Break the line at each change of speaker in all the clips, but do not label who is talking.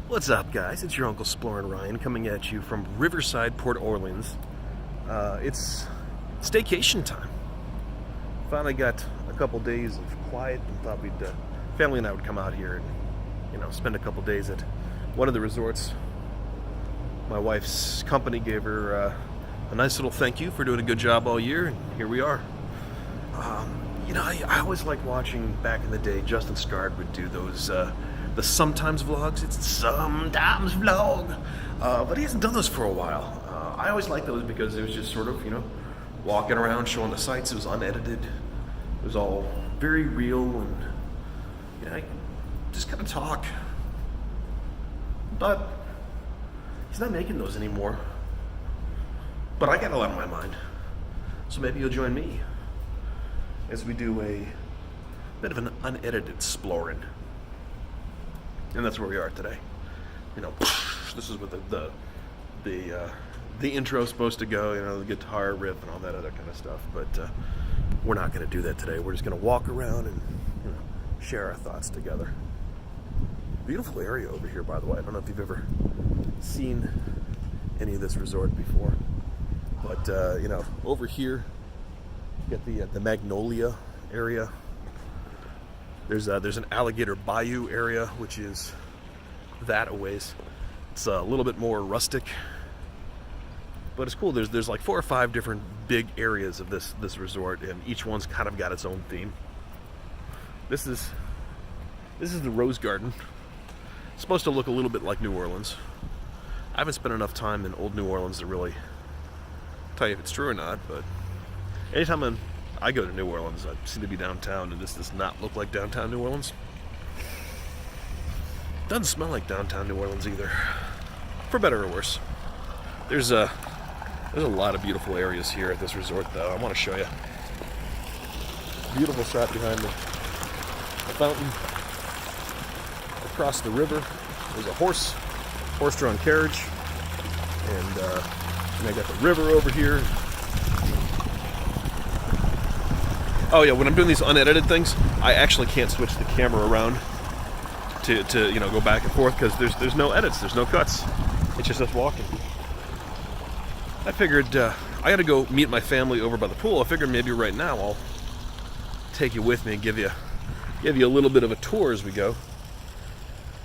What's up, guys? It's your Uncle Splorin Ryan coming at you from Riverside, Port Orleans. It's staycation time. Finally got a couple days of quiet and thought family and I would come out here and, spend a couple days at one of the resorts. My wife's company gave her a nice little thank you for doing a good job all year, and here we are. I always liked watching back in the day. Justin Scard would do those the sometimes vlogs. It's sometimes vlog, but he hasn't done those for a while. I always liked those because it was just sort of walking around showing the sights. It was unedited. It was all very real, and I just kind of talk. But he's not making those anymore. But I got a lot on my mind, so maybe you'll join me as we do a bit of an unedited Splorin. And that's where we are today. This is what the intro's supposed to go, the guitar riff and all that other kind of stuff. But we're not going to do that today. We're just going to walk around and share our thoughts together. Beautiful area over here, by the way. I don't know if you've ever seen any of this resort before. But, over here, you got the Magnolia area. There's an alligator bayou area, which is that a ways. It's a little bit more rustic, but it's cool. There's like 4 or 5 different big areas of this resort, and each one's kind of got its own theme. This is the Rose Garden. It's supposed to look a little bit like New Orleans. I haven't spent enough time in old New Orleans to really tell you if it's true or not, but anytime I go to New Orleans, I seem to be downtown, and this does not look like downtown New Orleans. Doesn't smell like downtown New Orleans either, for better or worse. There's a lot of beautiful areas here at this resort, though. I want to show you. Beautiful shot behind me. A fountain. Across the river, there's a horse-drawn carriage, and I got the river over here. Oh yeah, when I'm doing these unedited things, I actually can't switch the camera around to go back and forth because there's no edits, there's no cuts. It's just us walking. I figured I got to go meet my family over by the pool. I figured maybe right now I'll take you with me and give you a little bit of a tour as we go.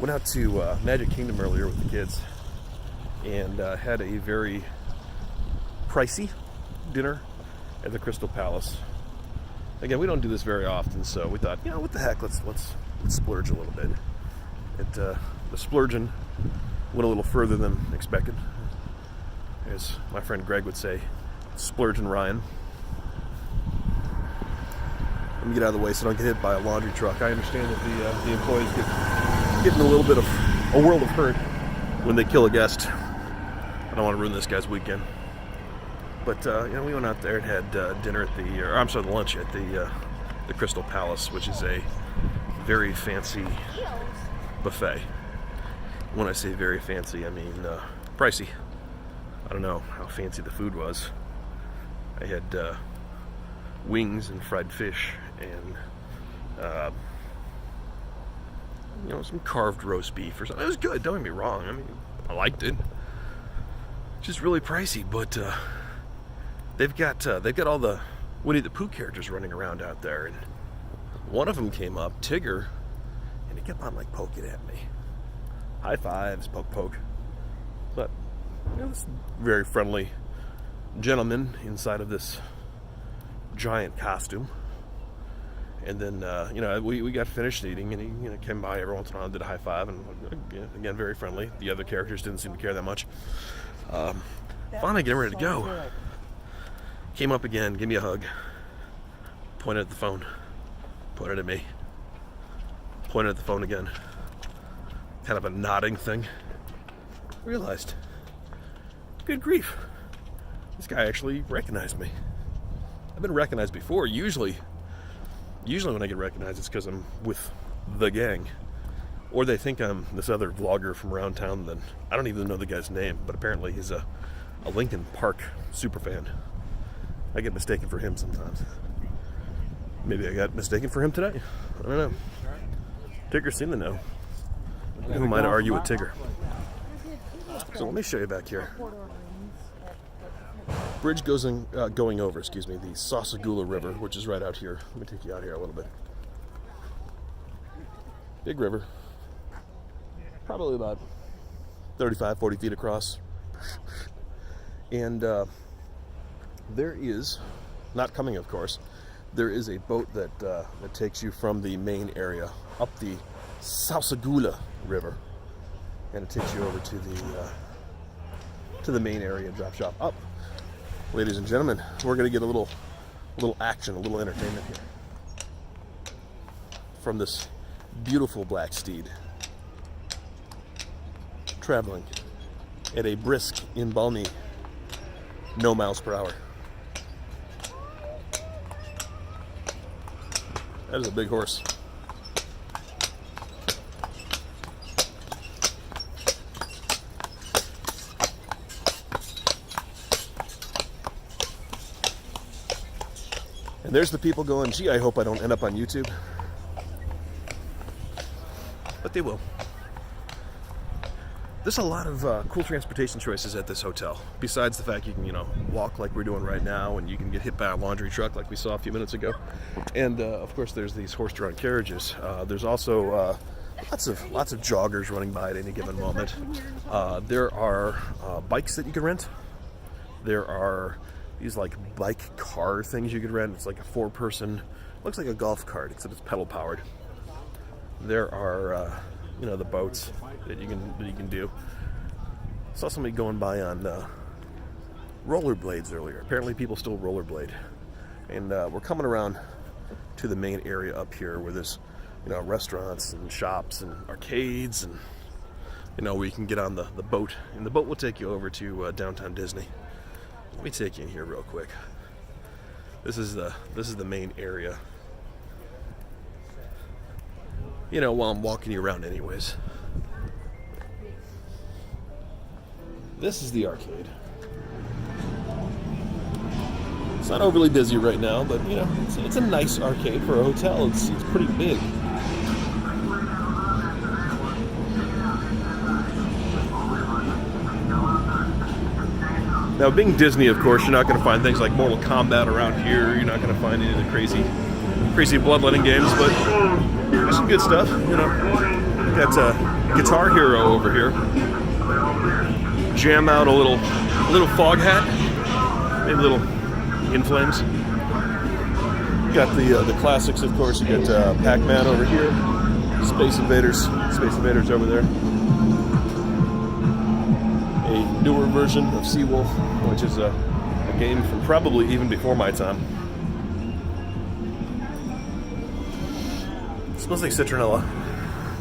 Went out to Magic Kingdom earlier with the kids and had a very pricey dinner at the Crystal Palace. Again, we don't do this very often, so we thought, what the heck, let's splurge a little bit. The splurging went a little further than expected. As my friend Greg would say, splurging Ryan. Let me get out of the way so I don't get hit by a laundry truck. I understand that the employees get in a little bit of a world of hurt when they kill a guest. I don't want to ruin this guy's weekend. But, we went out there and had dinner at lunch at the Crystal Palace, which is a very fancy buffet. When I say very fancy, I mean pricey. I don't know how fancy the food was. I had wings and fried fish and, some carved roast beef or something. It was good, don't get me wrong. I mean, I liked it. Just really pricey, but they've got all the Winnie the Pooh characters running around out there, and one of them came up, Tigger, and he kept on poking at me. High fives, poke. But this very friendly gentleman inside of this giant costume. And then we got finished eating, and he came by every once in a while and did a high five, and again very friendly. The other characters didn't seem to care that much. Finally getting ready to go. Came up again, gave me a hug, pointed at the phone, pointed at me, pointed at the phone again. Kind of a nodding thing. Realized, good grief, this guy actually recognized me. I've been recognized before. Usually when I get recognized, it's because I'm with the gang. Or they think I'm this other vlogger from around town that I don't even know the guy's name, but apparently he's a Linkin Park superfan. I get mistaken for him sometimes. Maybe I got mistaken for him today. I don't know. Tigger seemed to know. Who might argue with Tigger? So let me show you back here. Bridge going over, excuse me, the Sassaghoula River, which is right out here. Let me take you out here a little bit. Big river. Probably about 35, 40 feet across. And there is, not coming of course, there is a boat that takes you from the main area up the Sassaghoula River, and it takes you over to the main area and drops you off. Ladies and gentlemen, we're going to get a little action, a little entertainment here from this beautiful black steed, traveling at a brisk, in balmy, no miles per hour. That is a big horse. And there's the people going, gee, I hope I don't end up on YouTube. But they will. There's a lot of cool transportation choices at this hotel. Besides the fact you can, walk like we're doing right now, and you can get hit by a laundry truck like we saw a few minutes ago. And of course, there's these horse-drawn carriages. There's also lots of joggers running by at any given moment. There are bikes that you can rent. There are these like bike car things you could rent. It's like a 4-person, looks like a golf cart except it's pedal powered. There are the boats that you can do. Saw somebody going by on rollerblades earlier. Apparently people still rollerblade. And we're coming around to the main area up here where there's restaurants and shops and arcades, and where you can get on the boat, and the boat will take you over to downtown Disney. Let me take you in here real quick. This is the main area. While I'm walking you around anyways. This is the arcade. It's not overly busy right now, but it's a nice arcade for a hotel. It's pretty big. Now, being Disney, of course, you're not going to find things like Mortal Kombat around here. You're not going to find any of the crazy bloodletting games, but there's some good stuff. Got Guitar Hero over here. Jam out a little fog hat, maybe a little In Flames. Got the classics, of course. You got Pac-Man over here, Space Invaders over there. A newer version of Seawolf, which is a game from probably even before my time. It smells like citronella,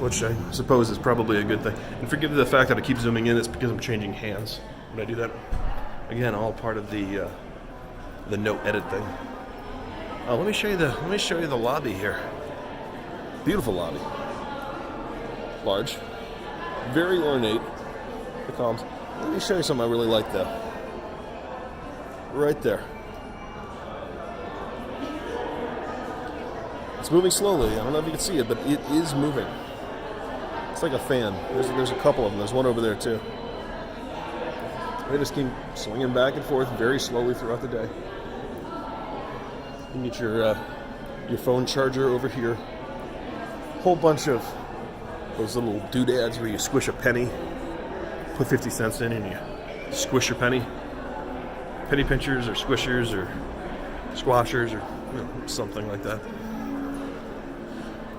which I suppose is probably a good thing. And forgive the fact that I keep zooming in, it's because I'm changing hands when I do that. Again, all part of the no edit thing. Let me show you the lobby here. Beautiful lobby. Large. Very ornate. The columns. Let me show you something I really like though. Right there. It's moving slowly. I don't know if you can see it, but it is moving. It's like a fan. There's a couple of them. There's one over there too. They just keep swinging back and forth very slowly throughout the day. You get your phone charger over here. Whole bunch of those little doodads where you squish a penny, put 50 cents in, and you squish your penny. Penny pinchers or squishers or squashers or something like that.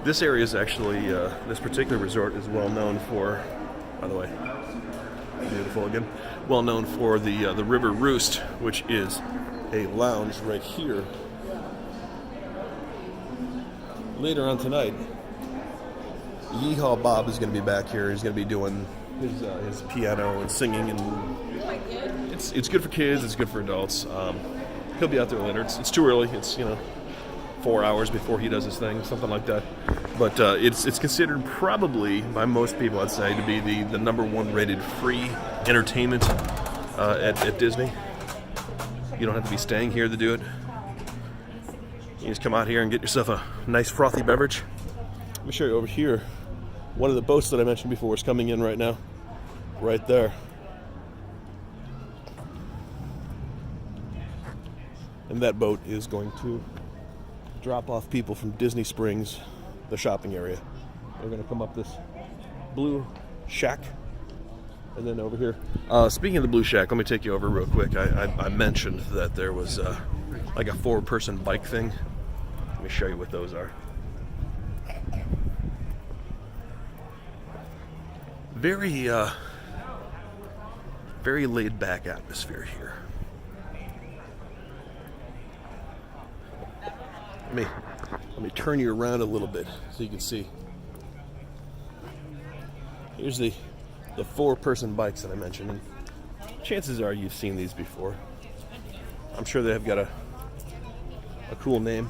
This area is actually, this particular resort is well known for, by the way, beautiful again, well known for the River Roost, which is a lounge right here. Later on tonight, Yeehaw Bob is going to be back here. He's going to be doing his piano and singing, and it's good for kids. It's good for adults. He'll be out there later. It's too early. It's 4 hours before he does his thing, something like that. But it's considered probably by most people, I'd say, to be the number one rated free entertainment at Disney. You don't have to be staying here to do it. You just come out here and get yourself a nice frothy beverage. Let me show you over here. One of the boats that I mentioned before is coming in right now. Right there. And that boat is going to drop off people from Disney Springs, the shopping area. They're going to come up this blue shack. And then over here. Speaking of the blue shack, let me take you over real quick. I mentioned that there was like a 4-person bike thing. Let me show you what those are. Very laid back atmosphere here. Let me turn you around a little bit so you can see. Here's the 4-person bikes that I mentioned. And chances are you've seen these before. I'm sure they have got a cool name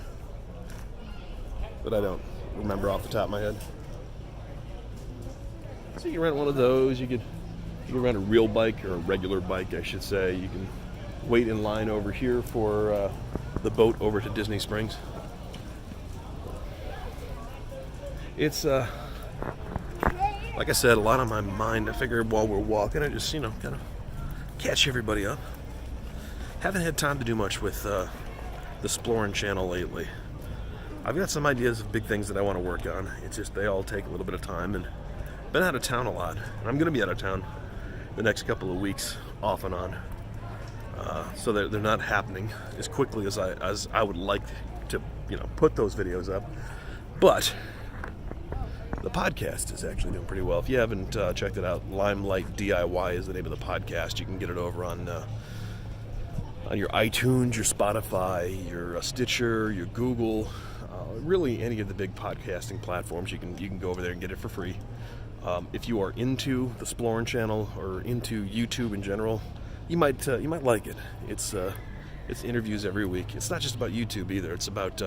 that I don't remember off the top of my head. So you can rent one of those. You can rent a real bike, or a regular bike, I should say. You can wait in line over here for the boat over to Disney Springs. It's like I said, a lot on my mind. I figured while we're walking, I just, kind of catch everybody up. Haven't had time to do much with the Splorin channel lately. I've got some ideas of big things that I want to work on. It's just they all take a little bit of time, and been out of town a lot. And I'm going to be out of town the next couple of weeks, off and on. So they're not happening as quickly as I would like to, put those videos up. But the podcast is actually doing pretty well. If you haven't checked it out, Limelight DIY is the name of the podcast. You can get it over on your iTunes, your Spotify, your Stitcher, your Google, really any of the big podcasting platforms. You can go over there and get it for free. If you are into the Splorin channel or into YouTube in general, you might like it. It's interviews every week. It's not just about YouTube either. It's about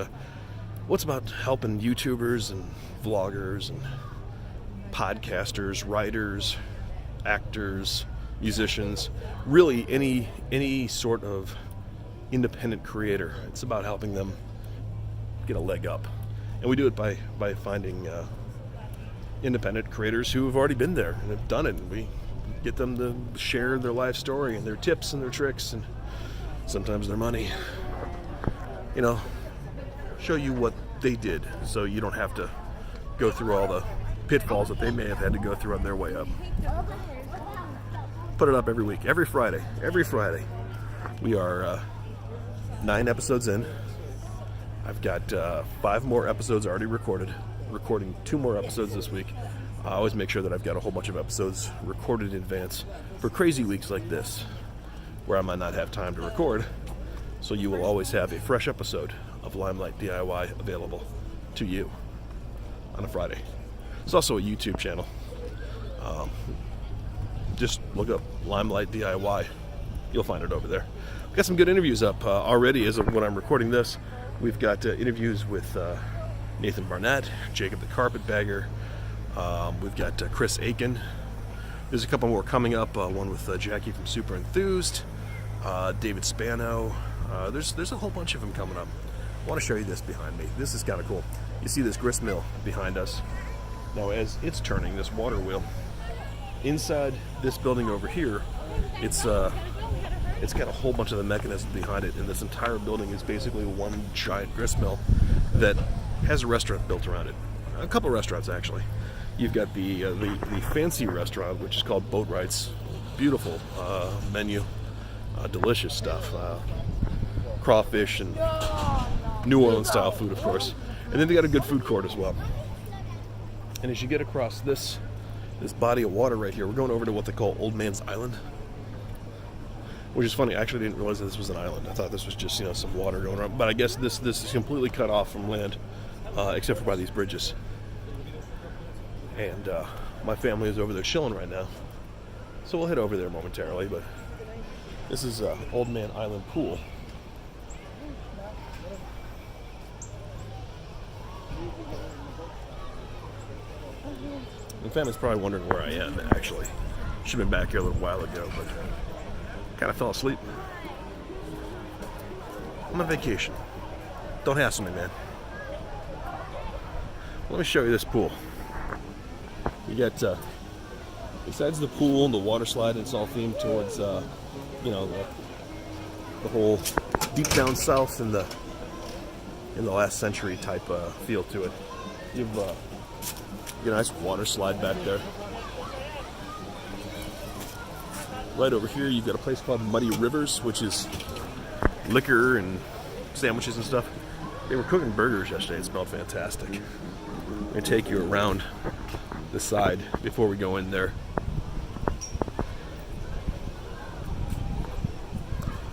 helping YouTubers and vloggers and podcasters, writers, actors, musicians, really any sort of independent creator. It's about helping them get a leg up. And we do it by finding independent creators who have already been there and have done it. And we get them to share their life story and their tips and their tricks and sometimes their money. Show you what they did so you don't have to go through all the pitfalls that they may have had to go through on their way up. Put it up every week, every Friday. We are 9 episodes in. I've got 5 more episodes already recorded. Recording 2 more episodes this week. I always make sure that I've got a whole bunch of episodes recorded in advance for crazy weeks like this, where I might not have time to record. So you will always have a fresh episode of Limelight DIY available to you on a Friday. It's also a YouTube channel. Just look up Limelight DIY. You'll find it over there. We've got some good interviews up already as of when I'm recording this. We've got interviews with Nathan Barnett, Jacob the Carpetbagger. We've got Chris Aiken. There's a couple more coming up. One with Jackie from Super Enthused, David Spano. There's a whole bunch of them coming up. I want to show you this behind me. This is kind of cool. You see this grist mill behind us. Now, as it's turning this water wheel, inside this building over here, it's got a whole bunch of the mechanisms behind it, and this entire building is basically one giant grist mill that has a restaurant built around it. A couple restaurants, actually. You've got the fancy restaurant, which is called Boat Rights. Beautiful menu, delicious stuff. Crawfish and New Orleans style food, of course. And then they got a good food court as well. And as you get across this body of water right here, we're going over to what they call Old Man's Island, which is funny. I actually didn't realize that this was an island. I thought this was just some water going around. But I guess this is completely cut off from land, except for by these bridges. And my family is over there chilling right now, so we'll head over there momentarily. But this is Old Man Island Pool. The family's probably wondering where I am, actually. Should have been back here a little while ago, but kind of fell asleep. I'm on vacation. Don't hassle me, man. Let me show you this pool. You got besides the pool and the water slide, it's all themed towards you know, the whole deep down south in the last century type feel to it. You have a nice water slide back there. Right over here, you've got a place called Muddy Rivers, which is liquor and sandwiches and stuff. They were cooking burgers yesterday. It smelled fantastic. I'm going to take you around the side before we go in there.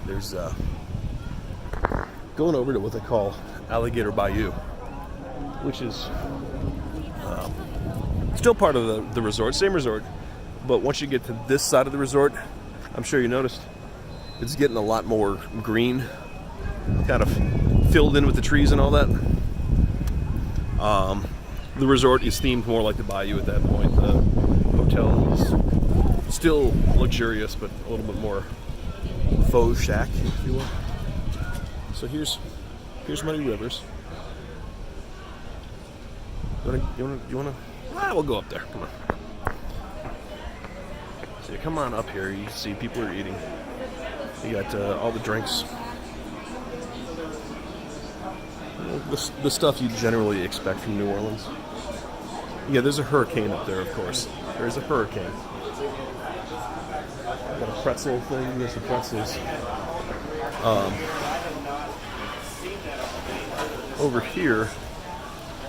There's going over to what they call Alligator Bayou, which is still part of the resort, same resort, but once you get to this side of the resort, I'm sure you noticed, it's getting a lot more green, kind of filled in with the trees and all that. The resort is themed more like the bayou at that point. The hotel is still luxurious, but a little bit more faux shack, if you will. So here's Muddy Rivers. You wanna? We'll go up there. Come on. So you come on up here. You see people are eating. You got all the drinks. The stuff you generally expect from New Orleans. Yeah, there's a hurricane up there, of course. There's a hurricane. Got a pretzel thing. There's the pretzels. Over here,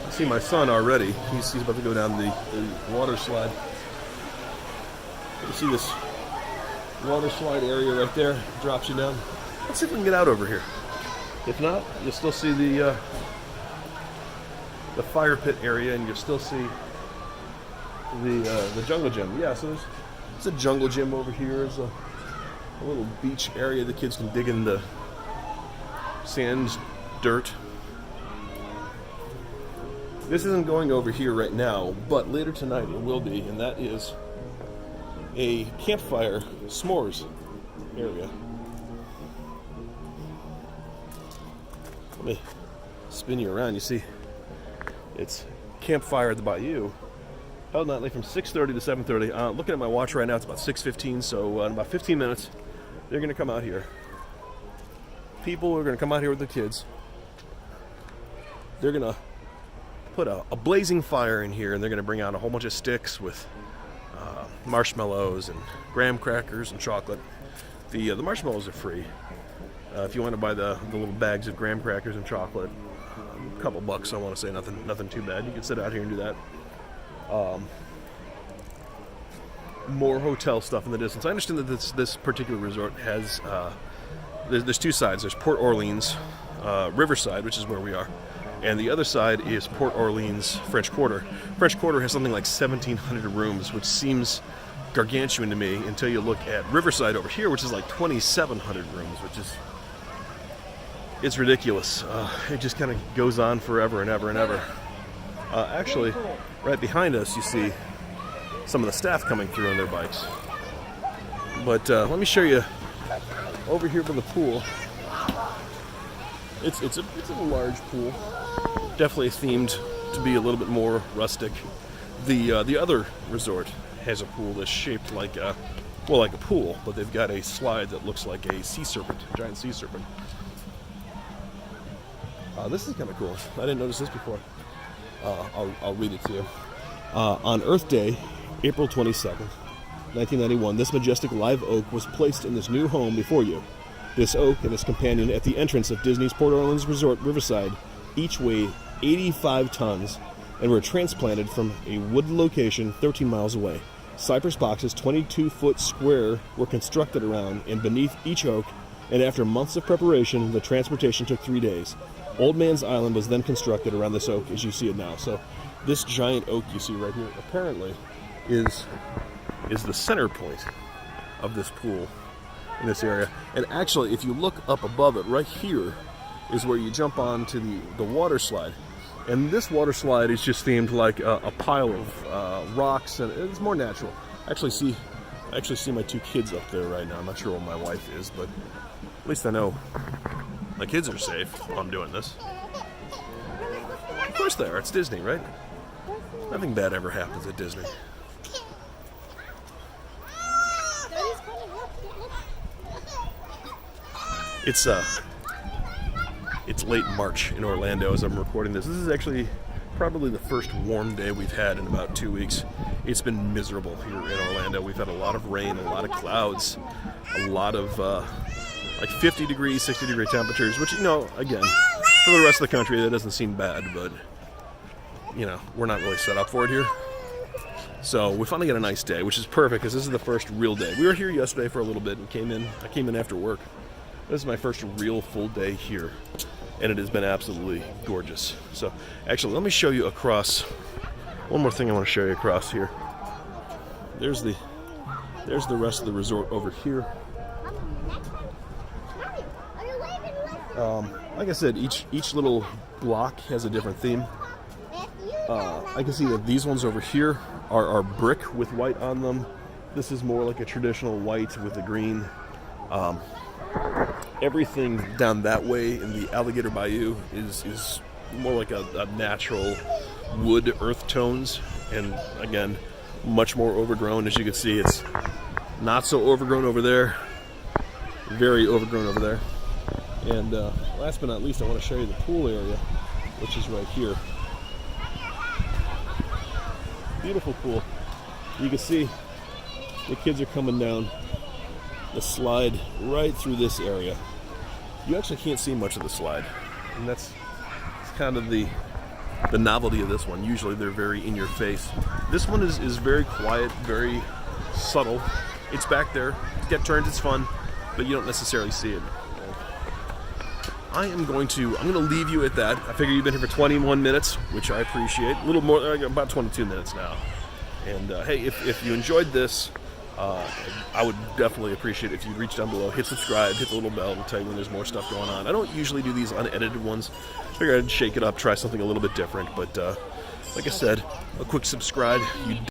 I see my son already. He's about to go down the water slide. You see this water slide area right there? Drops you down. Let's see if we can get out over here. If not, you'll still see the fire pit area, and you'll still see the jungle gym. Yeah, so there's a jungle gym over here. There's a little beach area the kids can dig in the sand, dirt. This isn't going over here right now, but later tonight it will be, and that is a campfire s'mores area. Let me spin you around. You see, it's campfire at the bayou. Held nightly from 6:30 to 7:30. Looking at my watch right now, it's about 6:15, so in about 15 minutes, they're going to come out here. People are going to come out here with the kids. They're going to put a blazing fire in here, and they're going to bring out a whole bunch of sticks with marshmallows and graham crackers and chocolate. The marshmallows are free. If you want to buy the little bags of graham crackers and chocolate, a couple bucks. I want to say nothing too bad. You can sit out here and do that. More hotel stuff in the distance. I understand that this particular resort has there's two sides. There's Port Orleans, Riverside, which is where we are, and the other side is Port Orleans French Quarter. French Quarter has something like 1,700 rooms, which seems gargantuan to me until you look at Riverside over here, which is like 2,700 rooms, which is it's ridiculous. It just kind of goes on forever and ever and ever. Actually, right behind us, you see some of the staff coming through on their bikes. But let me show you over here by the pool. It's a large pool, definitely themed to be a little bit more rustic. The other resort has a pool that's shaped like a pool, but they've got a slide that looks like a sea serpent, a giant sea serpent. This is kind of cool. I didn't notice this before. I'll read it to you. On Earth Day, April 22nd, 1991, this majestic live oak was placed in this new home before you. This oak and its companion at the entrance of Disney's Port Orleans Resort, Riverside, each weigh 85 tons and were transplanted from a wood location 13 miles away. Cypress boxes 22-foot square were constructed around and beneath each oak, and after months of preparation, the transportation took 3 days. Old Man's Island was then constructed around this oak as you see it now. So this giant oak you see right here apparently is the center point of this pool in this area. And actually, if you look up above it, right here is where you jump onto the water slide. And this water slide is just themed like a pile of rocks, and it's more natural. I actually see my two kids up there right now. I'm not sure where my wife is, but at least I know my kids are safe while I'm doing this. Of course they are. It's Disney, right? Nothing bad ever happens at Disney. It's late March in Orlando as I'm recording this. This is actually probably the first warm day we've had in about 2 weeks. It's been miserable here in Orlando. We've had a lot of rain, a lot of clouds, a lot of like 50 degree, 60 degree temperatures, which, you know, again, for the rest of the country that doesn't seem bad, but, you know, we're not really set up for it here. So we finally got a nice day, which is perfect because this is the first real day. We were here yesterday for a little bit and I came in after work. This is my first real full day here, and it has been absolutely gorgeous. So actually, let me show you across. One more thing I want to show you across here. There's the rest of the resort over here. Like I said, each little block has a different theme. I can see that these ones over here are brick with white on them. This is more like a traditional white with a green. Everything down that way in the Alligator Bayou is more like a natural wood earth tones, and again, much more overgrown. As you can see, it's not so overgrown over there, very overgrown over there. And last but not least, I want to show you the pool area, which is right here. Beautiful pool. You can see the kids are coming down the slide right through this area. You actually can't see much of the slide, and that's kind of the novelty of this one. Usually they're very in your face. This one is very quiet, very subtle. It's back there. Get turns, it's fun, but you don't necessarily see it. I'm going to leave you at that. I figure you've been here for 21 minutes, which I appreciate. A little more, about 22 minutes now. And hey, if you enjoyed this, I would definitely appreciate it if you reach down below, hit subscribe, hit the little bell to tell you when there's more stuff going on. I don't usually do these unedited ones. I figured I'd shake it up, try something a little bit different. But like I said, a quick subscribe.